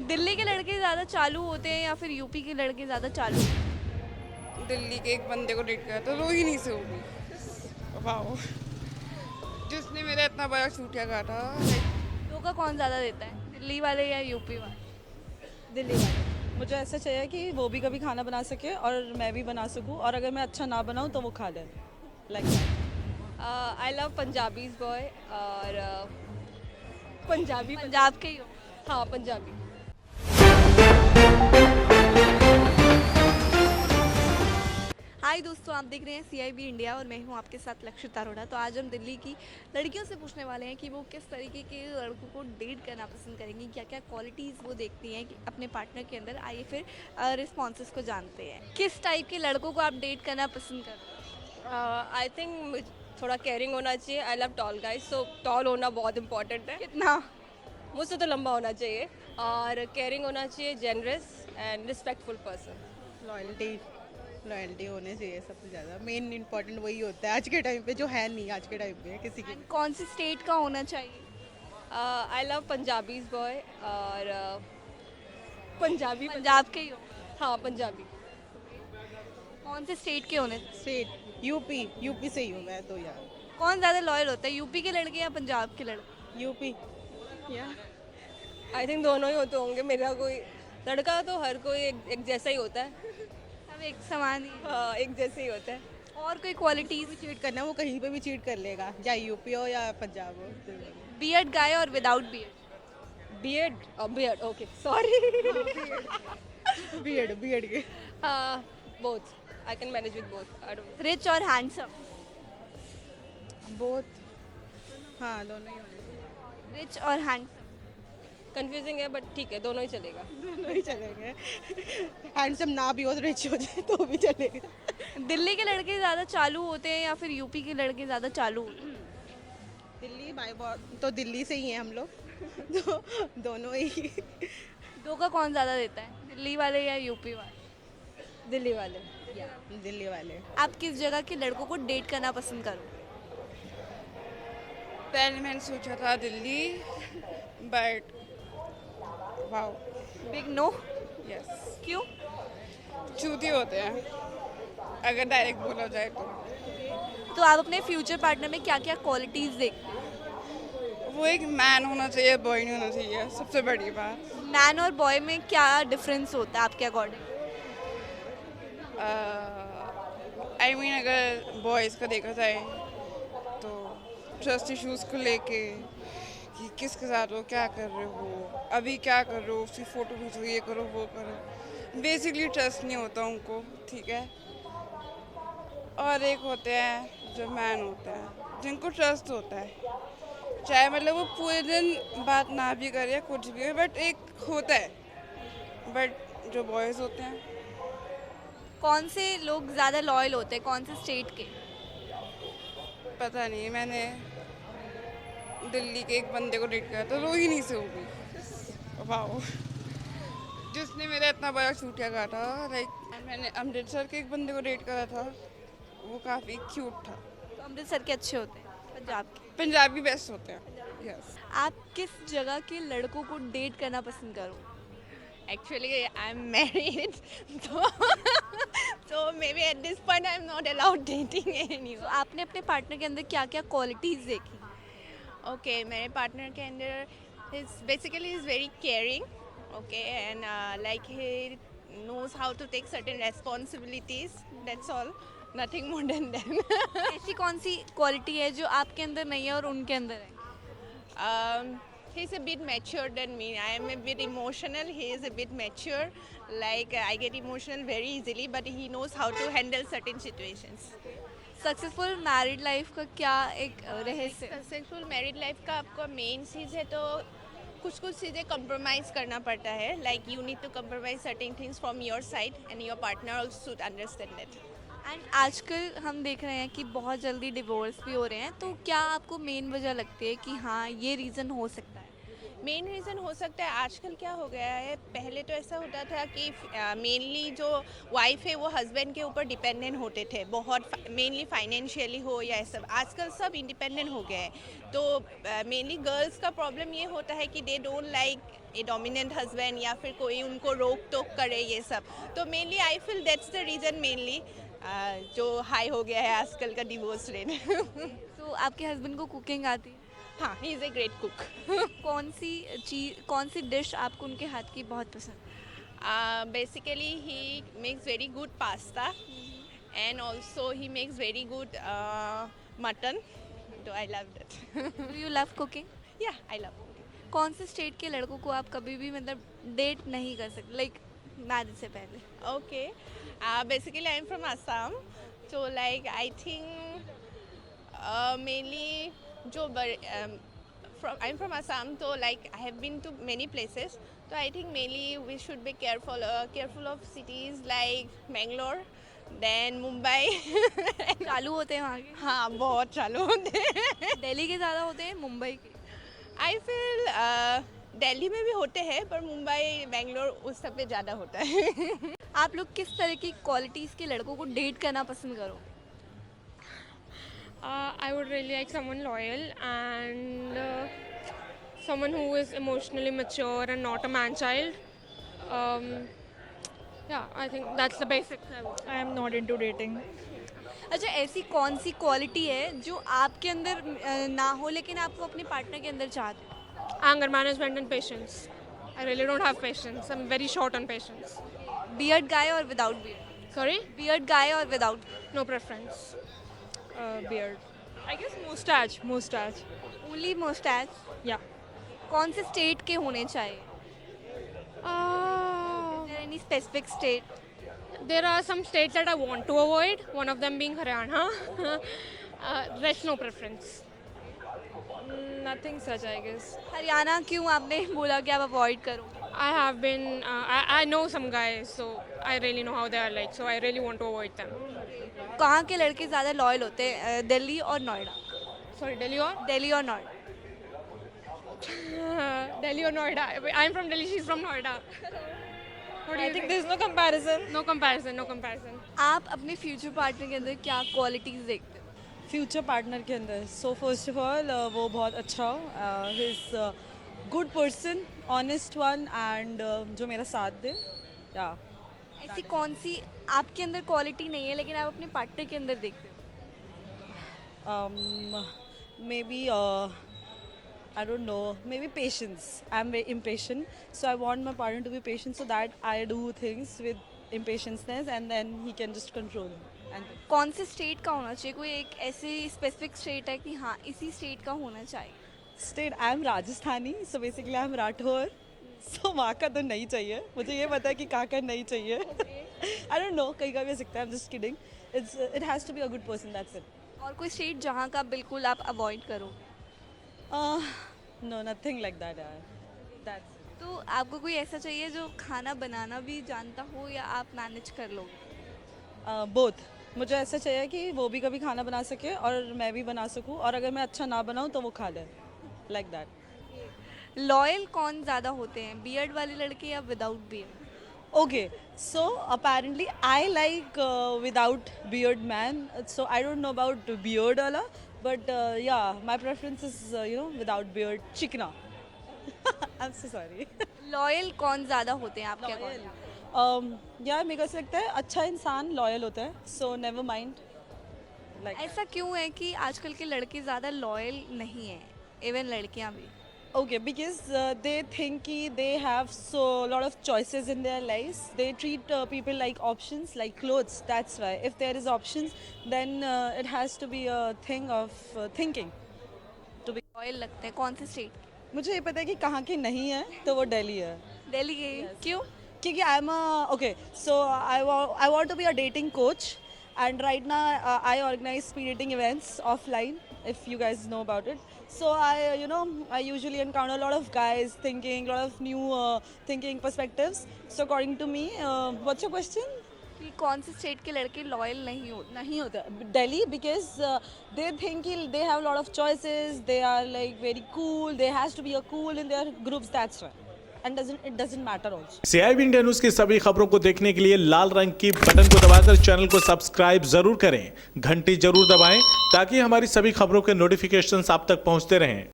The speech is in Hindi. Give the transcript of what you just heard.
दिल्ली के लड़के ज़्यादा चालू होते हैं या फिर यूपी के लड़के ज़्यादा चालू होते दिल्ली के एक बंदे को डेट किया तो रोहिणी से होगी। वाह, जिसने मेरा इतना बड़ा चूतिया काटा। हैं? धोखा कौन ज़्यादा देता है, दिल्ली वाले या यूपी वाले? दिल्ली वाले। मुझे ऐसा चाहिए कि वो भी कभी खाना बना सके और मैं भी बना सकूं, और अगर मैं अच्छा ना बनाऊं तो वो खा ले, like I love Punjabis boy और पंजाबी पंजाब के ही हो? हाँ पंजाबी। हाय दोस्तों, आप देख रहे हैं CIB इंडिया और मैं हूं आपके साथ लक्षिता अरोड़ा। तो आज हम दिल्ली की लड़कियों से पूछने वाले हैं कि वो किस तरीके के लड़कों को डेट करना पसंद करेंगी, क्या क्या क्वालिटीज़ वो देखती हैं कि अपने पार्टनर के अंदर। आइए फिर रिस्पॉन्सेस को जानते हैं। किस टाइप के लड़कों को आप डेट करना पसंद करते हैं? आई थिंक थोड़ा केयरिंग होना चाहिए। I love tall guys, so tall होना बहुत इंपॉर्टेंट है। कितना? मुझसे तो लंबा होना चाहिए और केयरिंग होना चाहिए, generous and respectful person. Loyalty loyalty होने चाहिए सबसे ज़्यादा। मेन इंपॉर्टेंट वही होता है आज के टाइम पे, जो है नहीं आज के टाइम पे किसी की। And कौन सी स्टेट का होना चाहिए? आई लव पंजाबीज बॉय और पंजाबी पंजाब के ही हो? हाँ पंजाबी। कौन से स्टेट के होने चाहिए? स्टेट यूपी से ही हूँ मैं तो यार। कौन ज़्यादा लॉयल होता है, यूपी के लड़के या पंजाब के लड़के? यूपी या आई थिंक दोनों ही होते होंगे। मेरा कोई लड़का तो हर कोई एक जैसा ही होता है। सब एक समान ही है। हाँ एक जैसे ही होता है। और कोई क्वालिटीज? चीट करना है वो कहीं पे भी चीट कर लेगा, चाहे यूपी हो या पंजाब हो। बियर्ड गाय और without beard? Beard okay sorry. बीएड के both I can manage with both. I don't rich और हैंडसम? बहुत, हाँ दोनों ही होने रिच और हैंडसम? कंफ्यूजिंग है बट ठीक है, दोनों ही चलेगा। दोनों ही चलेंगे। हैंडसम ना भी हो तो रिच हो जाए तो भी चलेगा। दिल्ली के लड़के ज़्यादा चालू होते हैं या फिर यूपी के लड़के ज़्यादा चालू होते हैं? दिल्ली बाय तो दिल्ली से ही हैं हम लोग। तो दोनों ही। धोखा कौन ज़्यादा देता है, दिल्ली वाले या यूपी वाले? दिल्ली वाले। दिल्ली वाले। आप किस जगह के लड़कों को डेट करना पसंद करो? पहले मैंने सोचा था दिल्ली, बट वाह, बिग नो? यस, क्यों? चूती होते हैं अगर डायरेक्ट बोला जाए तो। तो आप अपने फ्यूचर पार्टनर में क्या क्या क्वालिटीज़ देखते हैं? वो एक मैन होना चाहिए, बॉय नहीं होना चाहिए, सबसे बड़ी बात। मैन और बॉय में क्या डिफरेंस होता है आपके अकॉर्डिंग? आई मीन अगर बॉयज़ का देखा जाए तो ट्रस्ट इश्यूज़ को लेके कि किसके साथ हो, क्या कर रहे हो, अभी क्या कर रहे हो, उसकी फ़ोटो खींचो, ये करो वो करो। बेसिकली ट्रस्ट नहीं होता उनको, ठीक है। और एक होते हैं जो मैन होते हैं जिनको ट्रस्ट होता है, चाहे मतलब वो पूरे दिन बात ना भी करे या कुछ भी हो, बट एक होता है। बट जो बॉयज़ होते हैं, कौन से लोग ज़्यादा लॉयल होते हैं, कौन से स्टेट के? पता नहीं, मैंने दिल्ली के एक बंदे को डेट किया तो रोहिणी से होगी। वाह, जिसने मेरा इतना बड़ा चूतिया काटा। लाइक मैंने अमृतसर के एक बंदे को डेट करा था, वो काफ़ी क्यूट था। तो अमृतसर के अच्छे होते हैं, पंजाब के? पंजाबी बेस्ट होते हैं, यस। आप किस जगह के लड़कों को डेट करना पसंद करो? Actually, I'm married, so maybe at this point I'm not allowed dating तो anyone. आपने अपने पार्टनर के अंदर क्या क्या क्वालिटीज़ देखी? Okay, मेरे partner के अंदर he's very caring, okay, and like he knows how to take certain responsibilities. That's all, nothing more than that. ऐसी कौन सी क्वालिटी है जो आपके अंदर नहीं है और उनके अंदर है? He's a bit mature than me. I am a bit emotional. He is a bit mature. Like I get emotional very easily, but he knows how to handle certain situations. Successful married life का क्या एक रहस्य? सक्सेसफुल मैरिड लाइफ का आपका मेन चीज़ है तो कुछ चीज़ें कंप्रोमाइज़ करना पड़ता है. Like you need to compromise certain things from your side and your partner also should understand that. And आजकल हम देख रहे हैं कि बहुत जल्दी डिवोर्स भी हो रहे हैं, तो क्या आपको मेन वजह लगती है कि हाँ ये रीज़न हो सकता है? मेन रीज़न हो सकता है आजकल क्या हो गया है, पहले तो ऐसा होता था कि मेनली जो वाइफ है वो हस्बैंड के ऊपर डिपेंडेंट होते थे, बहुत मेनली फाइनेंशियली हो या ऐसा। आजकल सब इंडिपेंडेंट हो गए हैं, तो मेनली गर्ल्स का प्रॉब्लम ये होता है कि they don't like a dominant husband, या फिर कोई उनको रोक टोक करे ये सब। तो mainly I feel that's the reason mainly जो हाई हो गया है आजकल का डिवोर्स रेट। तो आपके हस्बैंड को कुकिंग आती है? हाँ, he is a great cook. कौन सी डिश आपको उनके हाथ की बहुत पसंद? Basically, he makes very good pasta, and also he makes very good mutton. So I love that. Do you love cooking? Yeah, I love cooking. कौन से स्टेट के लड़कों को आप कभी भी मतलब डेट नहीं कर सकते, लाइक मैरिज से पहले? Okay. Basically, I'm from Assam. So like I think mainly जो I'm from Assam, so like I have been to many places. So I think mainly we should be careful of cities like Bangalore, then Mumbai. चालू होते हैं वहाँ के? हाँ, बहुत चालू होते हैं। दिल्ली के ज़्यादा होते हैं, मुंबई के? आई फील दिल्ली में भी होते हैं, पर मुंबई बेंगलोर उस सब पे ज़्यादा होता है। आप लोग किस तरह की क्वालिटीज़ के लड़कों को डेट करना पसंद करो? I would really like someone loyal and someone who is emotionally mature and not a man-child. Yeah, I think that's the basics. I am not into dating. अच्छा, ऐसी कौन सी क्वालिटी है जो आपके अंदर ना हो लेकिन आपको अपने पार्टनर के अंदर चाहते हो? Anger management and patience. I really don't have patience. I'm very short on patience. Beard guy और without beard? Sorry? Beard guy और without? No preference. Beard. I guess mustache. Only moustache? Yeah. कौन से स्टेट के होने चाहिए? Any specific state? There are some states that I want to avoid, one of them being Haryana. Rest no preference. Nothing such, I guess. Haryana क्यों आपने बोला कि आप अवॉइड करो? I have been, I know some guys, so I really know how they are like, so I really want to avoid them. कहाँ के लड़के ज़्यादा लॉयल होते हैं, दिल्ली और Noida? Sorry, Delhi or? Delhi और Noida? Delhi or Noida? I'm from Delhi, she's from Noida. What do I you think there's no comparison. No comparison, no comparison. आप अपने फ्यूचर पार्टनर के अंदर क्या क्वालिटीज़ देखते हो? फ्यूचर पार्टनर के अंदर सो फर्स्ट ऑफ ऑल वो बहुत अच्छा हो, he is good person, honest one and जो मेरा साथ दे। या ऐसी कौन सी आपके अंदर क्वालिटी नहीं है लेकिन आप अपने पार्टनर के अंदर देखते हो? May be I don't know, maybe patience. I'm very impatient, so I want my partner to be patient so that I do things with impatience and then he can just control me. And कौन से स्टेट का होना चाहिए? कोई एक ऐसी स्पेसिफिक स्टेट है कि हाँ इसी स्टेट का होना चाहिए? state, I'm Rajasthani, so basically I'm Rathore. So वहाँ का तो नहीं चाहिए, मुझे ये पता है कि कहाँ का नहीं चाहिए। I don't know, कहीं का भी हो सकता है, I'm just kidding. It has to be a good person, that's it. और कोई स्टेट जहाँ का बिल्कुल आप अवॉइड करो? No, nothing like that, यार. That's it. तो आपको कोई ऐसा चाहिए जो खाना बनाना भी जानता हो या आप मैनेज कर लोगे? बोथ, मुझे ऐसा चाहिए कि वो भी कभी खाना बना सके और मैं भी बना सकूं, और अगर मैं अच्छा ना बनाऊं तो वो खा ले, लाइक दैट। लॉयल कौन ज़्यादा होते हैं, बियर्ड वाले लड़के या without beard? Okay, so apparently I like without beard man, so I don't know about beard wala, but yeah, my preference is without beard, chikna. I'm so sorry. Loyal कौन ज़्यादा होते हैं आपके अकॉर्डिंग? यार मेरे को ऐसा लगता है अच्छा इंसान लॉयल होता है, so never mind. Like ऐसा क्यों है कि आजकल के लड़के ज़्यादा लॉयल नहीं हैं, इवन लड़कियां भी? okay, because they think ki they have so lot of choices in their lives. They treat people like options, like clothes. That's why. If there is options, then it has to be a thing of thinking. Loyal लगते हैं कौन से स्टेट? मुझे ये पता है कि कहाँ के नहीं है, तो वो दिल्ली है। दिल्ली के? क्यों? क्योंकि I'm a okay, so I want to be a dating coach, and right now I organize speed dating events offline, if you guys know about it. So I usually encounter a lot of guys thinking, a lot of new thinking perspectives. So according to me, what's your question? कि कौन से स्टेट के लड़के लॉयल नहीं होते? नहीं होता Delhi because they think they have a lot of choices, they are like very cool, there has to be a cool in their groups, that's why, and it doesn't matter also. CIB India news की सभी खबरों को देखने के लिए लाल रंग की बटन को दबाकर चैनल को सब्सक्राइब जरूर करें, घंटी जरूर दबाएं ताकि हमारी सभी खबरों के नोटिफिकेशंस आप तक पहुंचते रहें।